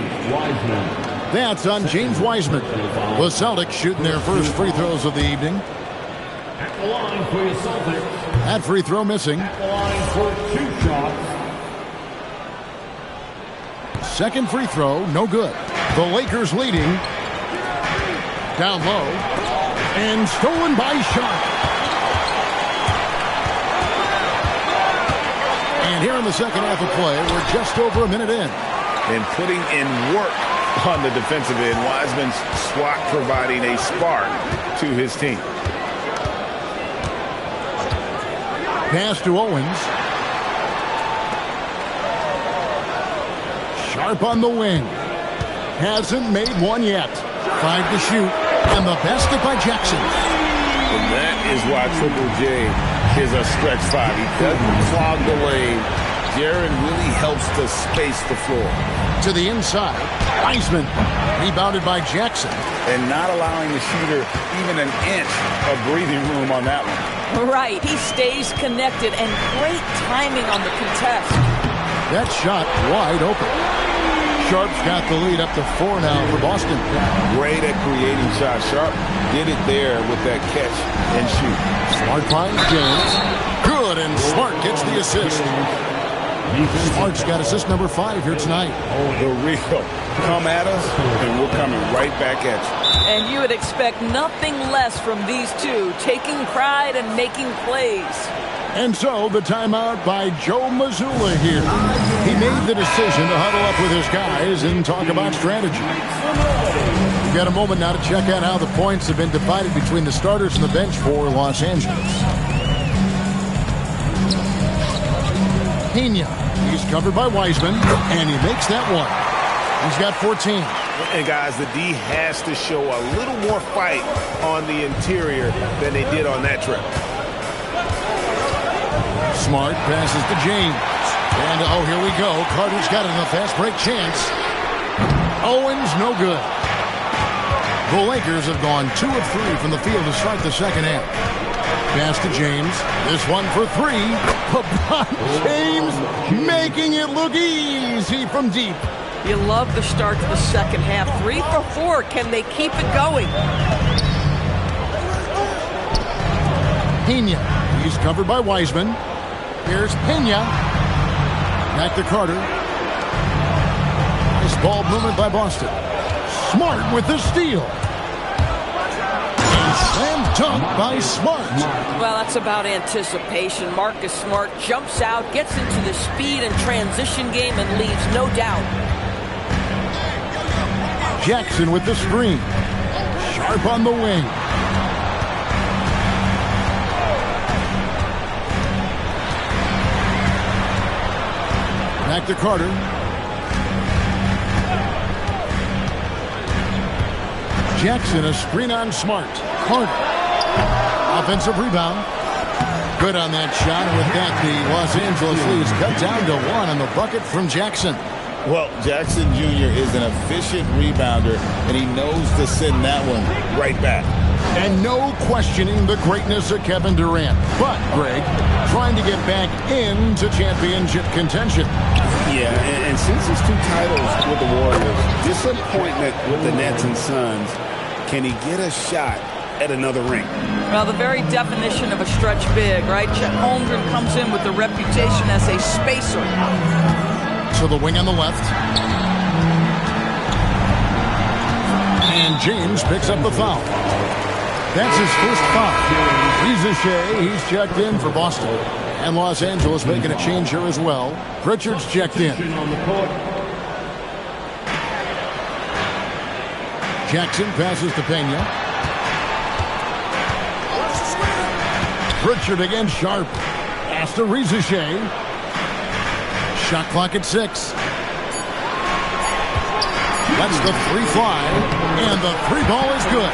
That's on James Wiseman. The Celtics shooting their first free throws of the evening. That free throw missing. Second free throw, no good. The Lakers leading. Down low. And stolen by Sharpe. And here in the second half of play, we're just over a minute in. And putting in work on the defensive end. Wiseman's swat providing a spark to his team. Pass to Owens. Sharpe on the wing. Hasn't made one yet. 5 to shoot. And the basket by Jackson. And that is why Triple J is a stretch 5. He doesn't clog the lane. Jaren really helps to space the floor. To the inside. Wiseman. Rebounded by Jackson. And not allowing the shooter even an inch of breathing room on that one. Right. He stays connected and great timing on the contest. That shot wide open. Sharpe's got the lead up to 4 now for Boston. Great at creating shots. Sharpe did it there with that catch and shoot. Smart finds James. Good, and Smart gets the assist. Smart's got assist number 5 here tonight. The real. Come at us, and we're coming right back at you. And you would expect nothing less from these two, taking pride and making plays. And so the timeout by Joe Mazzulla here. He made the decision to huddle up with his guys and talk about strategy. We've got a moment now to check out how the points have been divided between the starters and the bench for Los Angeles. Pena, he's covered by Wiseman, and he makes that one. He's got 14. And guys, the D has to show a little more fight on the interior than they did on that trip. Smart passes to James. And, oh, here we go. Carter's got it in a fast break chance. Owens, no good. The Lakers have gone 2 of 3 from the field to start the second half. Pass to James. This one for 3. LeBron James making it look easy from deep. You love the start to the second half. 3 for 4. Can they keep it going? Pena. He's covered by Wiseman. Here's Pena. Back to Carter. Nice ball movement by Boston. Smart with the steal. And slam dunk by Smart. Well, that's about anticipation. Marcus Smart jumps out, gets into the speed and transition game, and leaves no doubt. Jackson with the screen. Sharpe on the wing. Back to Carter. Jackson, a screen on Smart. Carter. Offensive rebound. Good on that shot. And with that, the Los Angeles leads cut down to 1 on the bucket from Jackson. Well, Jackson Jr. is an efficient rebounder, and he knows to send that one right back. And no questioning the greatness of Kevin Durant. But, Greg, trying to get back into championship contention. Yeah, and since his 2 titles with the Warriors, disappointment with the Nets and Suns, can he get a shot at another ring? Well, the very definition of a stretch big, right? Chet Holmgren comes in with the reputation as a spacer. To the wing on the left. And James picks up the foul. That's his first foul. Jsk, he's checked in for Boston. And Los Angeles making a change here as well. Pritchard's checked in. Jackson passes to Pena. Pritchard against Sharp. Pass to Jsk. Shot clock at 6. Lets the 3 fly, and the 3 ball is good.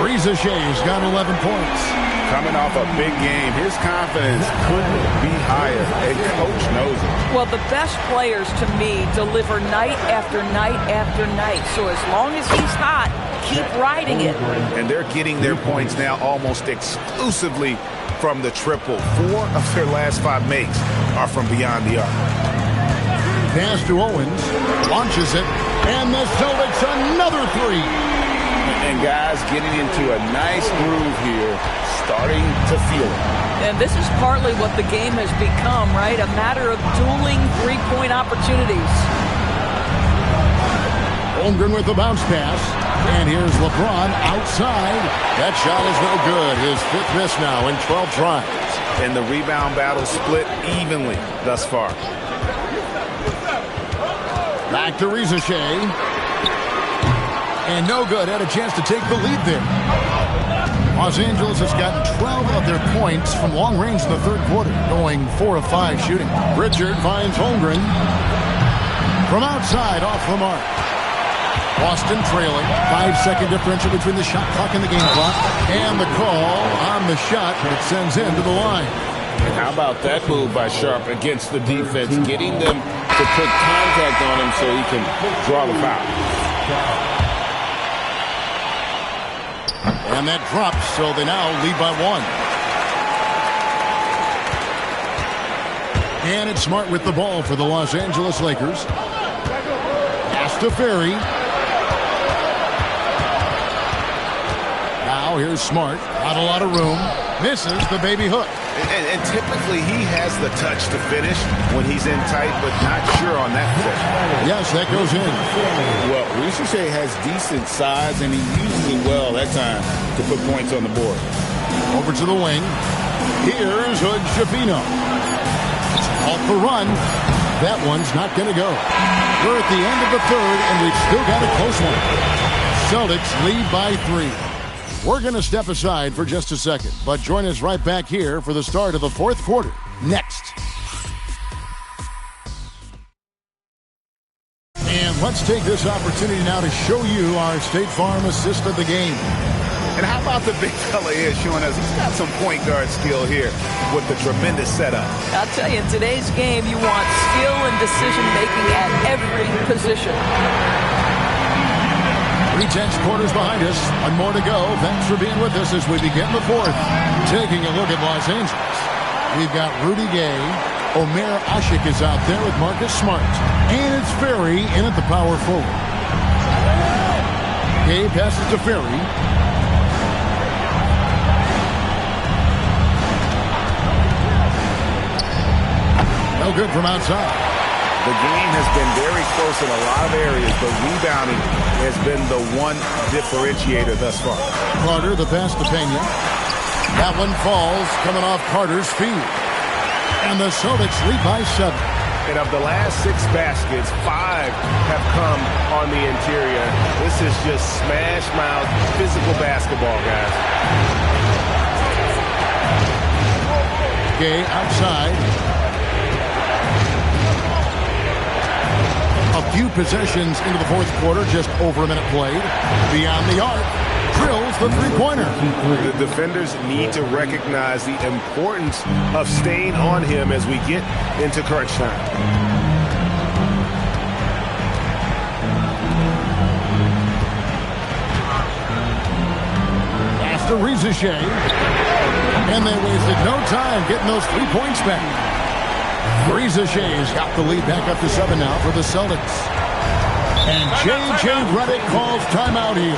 Jsk's got 11 points. Coming off a big game, his confidence couldn't be higher. A coach knows it. Well, the best players, to me, deliver night after night after night. So as long as he's hot, keep riding it. And they're getting their points now almost exclusively from the triple. 4 of their last 5 makes are from beyond the arc. Pass to Owens, launches it, and the Celtics another 3. And guys getting into a nice groove here, starting to feel it. And this is partly what the game has become, right? A matter of dueling 3-point opportunities. Holmgren with the bounce pass. And here's LeBron outside. That shot is no good. His 5th miss now in 12 tries. And the rebound battle split evenly thus far. Back to Jsk. And no good. Had a chance to take the lead there. Los Angeles has gotten 12 of their points from long range in the 3rd quarter, going 4 of 5 shooting. Pritchard finds Holmgren. From outside, off the mark. Boston trailing. 5-second differential between the shot clock and the game clock. And the call on the shot that sends him to the line. And how about that move by Sharp against the defense, getting them to put contact on him so he can draw the foul. And that drops, so they now lead by 1. And it's Smart with the ball for the Los Angeles Lakers. Pass to Ferry. Now here's Smart. Not a lot of room. Misses the baby hook. And typically he has the touch to finish when he's in tight, but not sure on that possession. Yes, that goes in. Well, Jsk has decent size, and he uses it well that time to put points on the board. Over to the wing. Here's Hood-Schifino. It's off the run. That one's not going to go. We're at the end of the 3rd, and we've still got a close one. Celtics lead by 3. We're going to step aside for just a second, but join us right back here for the start of the 4th quarter. Next. And let's take this opportunity now to show you our State Farm assist of the game. And how about the big fella here showing us he's got some point guard skill here with the tremendous setup. I'll tell you, in today's game, you want skill and decision-making at every position. 3/10 quarters behind us. One more to go. Thanks for being with us as we begin the 4th. Taking a look at Los Angeles. We've got Rudy Gay. Omer Ashik is out there with Marcus Smart. And it's Ferry in at the power forward. Gay passes to Ferry. No good from outside. The game has been very close in a lot of areas, but rebounding has been the one differentiator thus far. Carter, the pass to Pena. That one falls, coming off Carter's feet. And the Celtics lead by 7. And of the last 6 baskets, 5 have come on the interior. This is just smash mouth physical basketball, guys. Gay outside. A few possessions into the 4th quarter, just over a minute played. Beyond the arc, drills the 3-pointer. The defenders need to recognize the importance of staying on him as we get into crunch time. Pass to Jsk. And they wasted no time getting those 3 points back. Jsk's got the lead back up to 7 now for the Celtics. And J.J. Redick calls timeout here.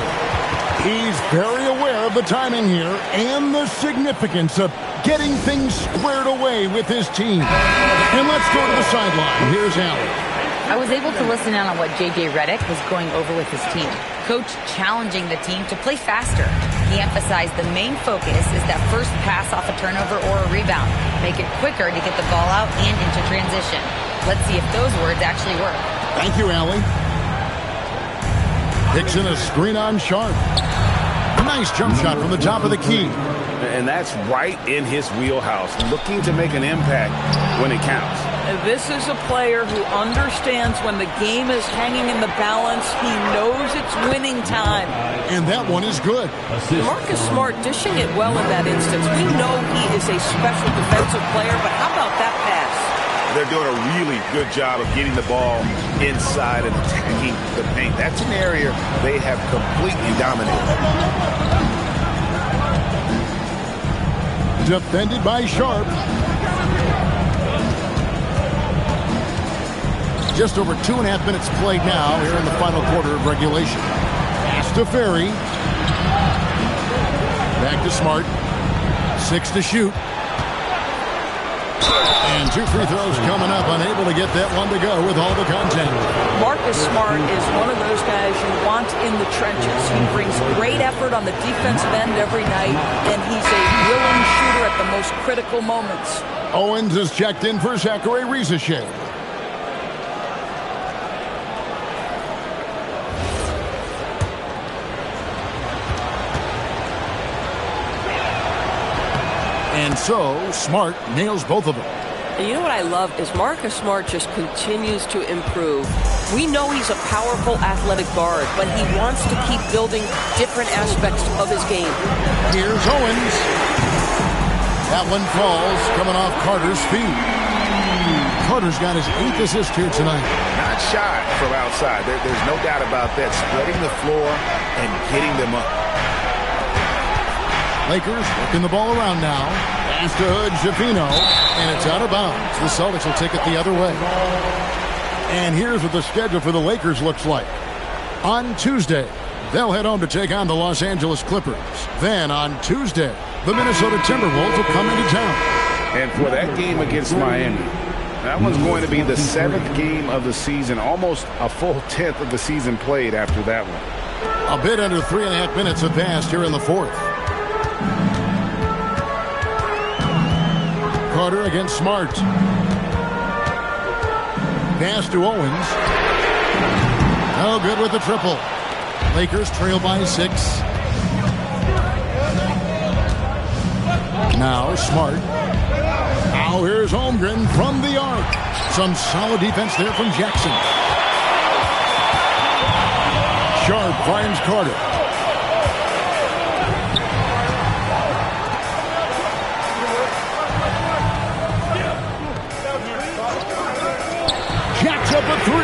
He's very aware of the timing here and the significance of getting things squared away with his team. And let's go to the sideline. Here's Allen. I was able to listen in on what J.J. Redick was going over with his team. Coach challenging the team to play faster. He emphasized the main focus is that first pass off a turnover or a rebound. Make it quicker to get the ball out and into transition. Let's see if those words actually work. Thank you, Allie. Dixon a screen on Sharp. Nice jump shot from the top of the key. And that's right in his wheelhouse, looking to make an impact when it counts. This is a player who understands when the game is hanging in the balance. He knows it's winning time. And that one is good. Marcus Smart dishing it well in that instance. We know he is a special defensive player, but how about that pass? They're doing a really good job of getting the ball inside and attacking the paint. That's an area they have completely dominated. Defended by Sharp. Just over 2.5 minutes played now here in the final quarter of regulation. Pass to Ferry. Back to Smart. 6 to shoot. And 2 free throws coming up. Unable to get that one to go with all the contact. Marcus Smart is one of those guys you want in the trenches. He brings great effort on the defensive end every night, and he's a willing shooter at the most critical moments. Owens is checked in for Zachary Rieseshay. And so, Smart nails both of them. And you know what I love is Marcus Smart just continues to improve. We know he's a powerful athletic guard, but he wants to keep building different aspects of his game. Here's Owens. That one falls, coming off Carter's feet. Carter's got his 8th assist here tonight. Not shy from outside. There's no doubt about that. Spreading the floor and getting them up. Lakers working the ball around now. Pass to Jafino, and it's out of bounds. The Celtics will take it the other way. And here's what the schedule for the Lakers looks like. On Tuesday, they'll head home to take on the Los Angeles Clippers. Then on Tuesday, the Minnesota Timberwolves will come into town. And for that game against Miami, that one's going to be the 7th game of the season, almost a full 10th of the season played after that one. A bit under 3.5 minutes have passed here in the 4th. Carter against Smart. Pass to Owens. No good with the triple. Lakers trail by 6. Now Smart. Now here's Holmgren from the arc. Some solid defense there from Jackson. Sharp finds Carter. Jacks up a 3.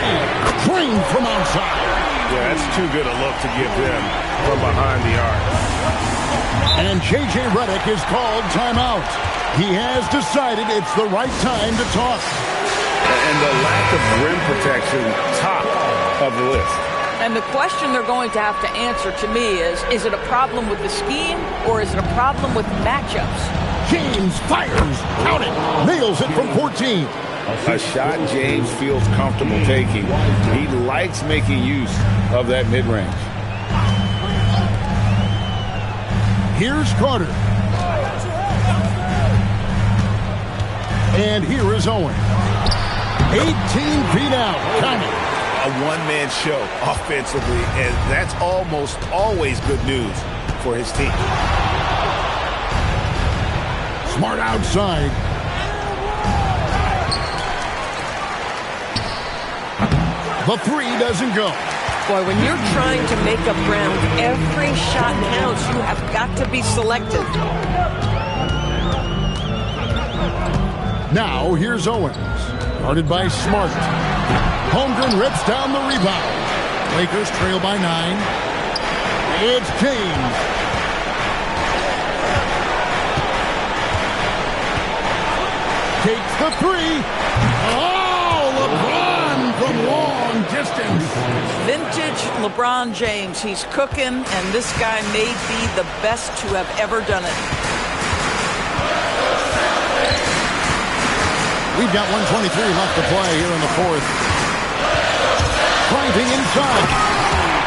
Drained from outside. Yeah, that's too good a look to give them from behind the arc. And J.J. Redick is called timeout. He has decided it's the right time to toss. And the lack of rim protection, top of the list. And the question they're going to have to answer to me is it a problem with the scheme or is it a problem with matchups? James fires. Count it. Nails it from 14. A shot James feels comfortable taking. He likes making use of that mid-range. Here's Carter. And here is Owen. 18 feet out. Counting. A one-man show offensively, and that's almost always good news for his team. Smart outside. The 3 doesn't go. Boy, when you're trying to make up ground, every shot counts. You have got to be selective. Now here's Owens. Guarded by Smart. Holmgren rips down the rebound. Lakers trail by 9. It's James. Takes the 3. Oh, LeBron from long distance. Vintage LeBron James. He's cooking, and this guy may be the best to have ever done it. We've got 1:23 left to play here in the 4th. Hunting inside.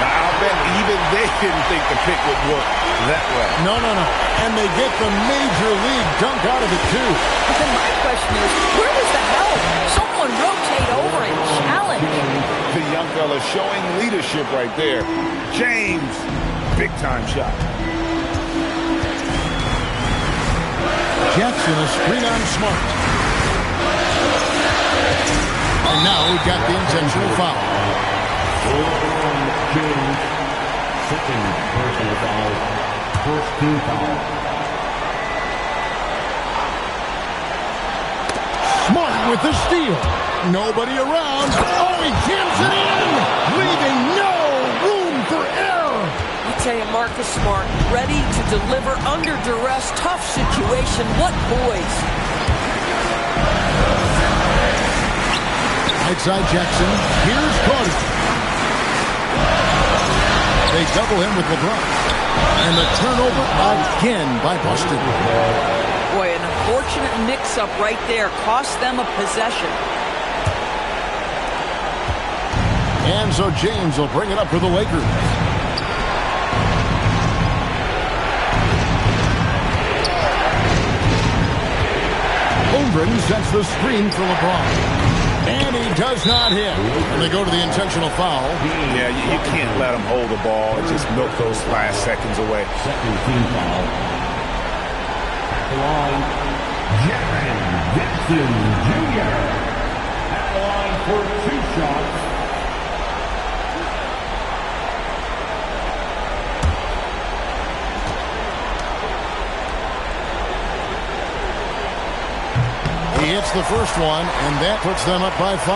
I'll bet even they didn't think the pick would work that way. No. And they get the major league dunk out of it, too. But then my question is, where was the help? Someone rotate over and challenge. The young fella showing leadership right there. James, big time shot. Jackson, a screen on Smart. And now we've got the intentional foul. James, second personal foul, first team foul. Smart with the steal. Nobody around. Oh, he jams it in, leaving no room for error. I tell you, Marcus Smart, ready to deliver under duress, tough situation. What poise. Outside Jackson. Here's Cody. They double him with LeBron. And the turnover again by Boston. Boy, an unfortunate mix-up right there. Cost them a possession. And so James will bring it up for the Lakers. Holmgren sets the screen for LeBron. And he does not hit. And they go to the intentional foul. Yeah, you can't let him hold the ball and just milk those last seconds away. Second team foul. At the line, Jaren Jackson Jr. At the line for 2 shots. He hits the first one, and that puts them up by 5.